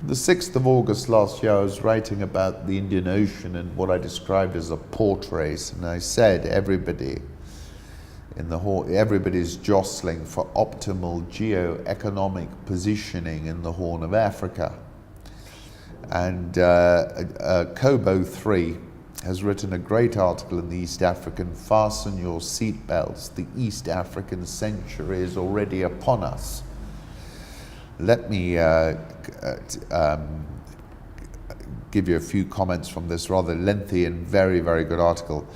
The 6th of August last year, I was writing about the Indian Ocean and what I described as a port race, and I said everybody's jostling for optimal geo-economic positioning in the Horn of Africa. And Kobo 3 has written a great article in the East African, Fasten Your Seatbelts, the East African century is already upon us. Let me give you a few comments from this rather lengthy and very, very good article.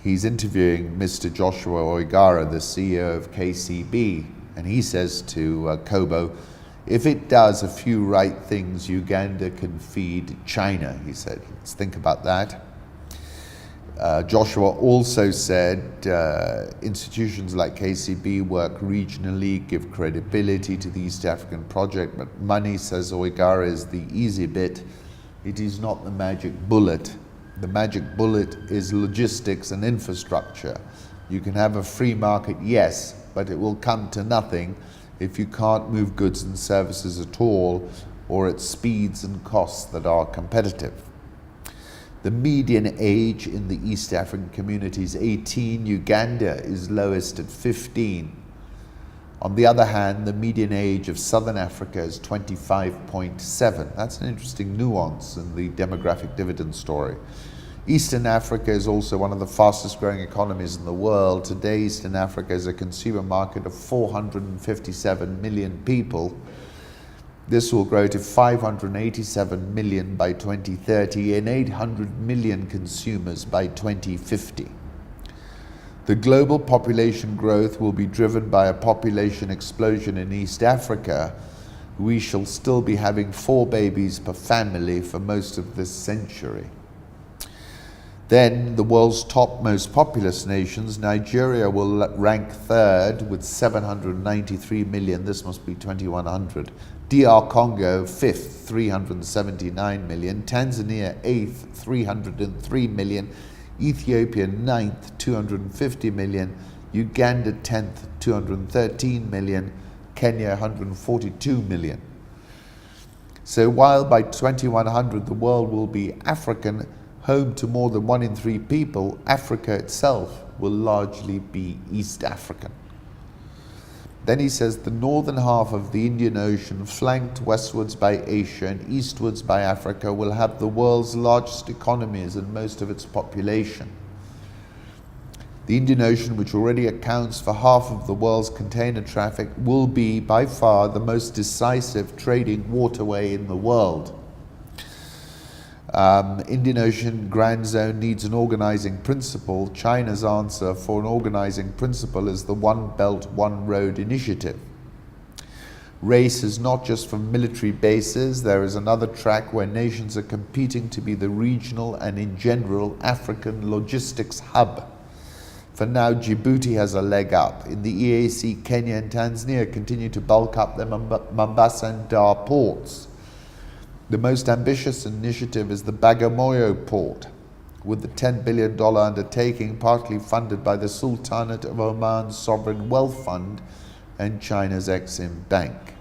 He's interviewing Mr. Joshua Oigara, the CEO of KCB, and he says to Kobo, if it does a few right things, Uganda can feed China, he said. Let's think about that. Joshua also said institutions like KCB work regionally, give credibility to the East African project, but money, says Oigara, is the easy bit. It is not the magic bullet. The magic bullet is logistics and infrastructure. You can have a free market, yes, but it will come to nothing if you can't move goods and services at all, or at speeds and costs that are competitive. The median age in the East African community is 18. Uganda is lowest at 15. On the other hand, the median age of Southern Africa is 25.7. That's an interesting nuance in the demographic dividend story. Eastern Africa is also one of the fastest growing economies in the world. Today, Eastern Africa is a consumer market of 457 million people. This will grow to 587 million by 2030 and 800 million consumers by 2050. The global population growth will be driven by a population explosion in East Africa. We shall still be having 4 babies per family for most of this century. Then the world's top most populous nations, Nigeria will rank 3rd with 793 million. This must be 2100. DR Congo 5th, 379 million. Tanzania 8th, 303 million. Ethiopia 9th, 250 million. Uganda 10th, 213 million. Kenya 142 million. So while by 2100 the world will be African, home to more than 1 in 3 people, Africa itself will largely be East African. Then he says the northern half of the Indian Ocean, flanked westwards by Asia and eastwards by Africa, will have the world's largest economies and most of its population. The Indian Ocean, which already accounts for half of the world's container traffic, will be by far the most decisive trading waterway in the world. Indian Ocean Grand Zone needs an organizing principle. China's answer for an organizing principle is the One Belt, One Road initiative. Race is not just from military bases. There is another track where nations are competing to be the regional and, in general, African logistics hub. For now, Djibouti has a leg up. In the EAC, Kenya and Tanzania continue to bulk up their Mombasa and Dar ports. The most ambitious initiative is the Bagamoyo port, with the $10 billion undertaking partly funded by the Sultanate of Oman's Sovereign Wealth Fund and China's Exim Bank.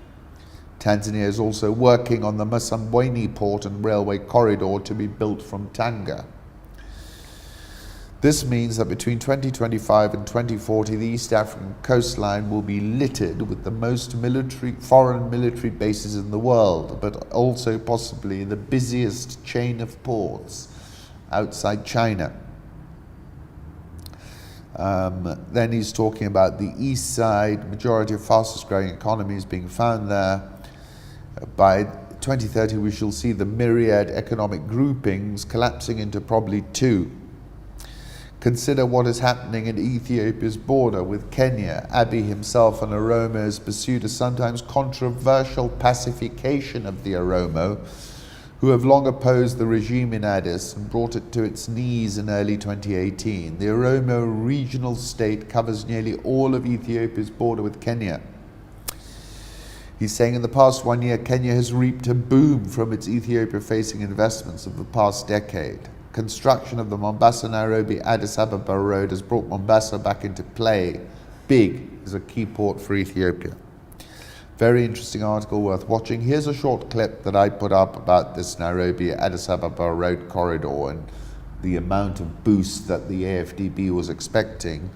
Tanzania is also working on the Msambweni port and railway corridor to be built from Tanga. This means that between 2025 and 2040, the East African coastline will be littered with the most foreign military bases in the world, but also possibly the busiest chain of ports outside China. Then he's talking about the east side, majority of fastest growing economies being found there. By 2030, we shall see the myriad economic groupings collapsing into probably 2. Consider what is happening at Ethiopia's border with Kenya. Abiy himself and Oromo has pursued a sometimes controversial pacification of the Oromo, who have long opposed the regime in Addis and brought it to its knees in early 2018. The Oromo regional state covers nearly all of Ethiopia's border with Kenya. He's saying in the past 1 year, Kenya has reaped a boom from its Ethiopia-facing investments of the past decade. Construction of the Mombasa-Nairobi-Addis Ababa road has brought Mombasa back into play. Big is a key port for Ethiopia. Very interesting article, worth watching. Here's a short clip that I put up about this Nairobi-Addis Ababa road corridor and the amount of boost that the AFDB was expecting.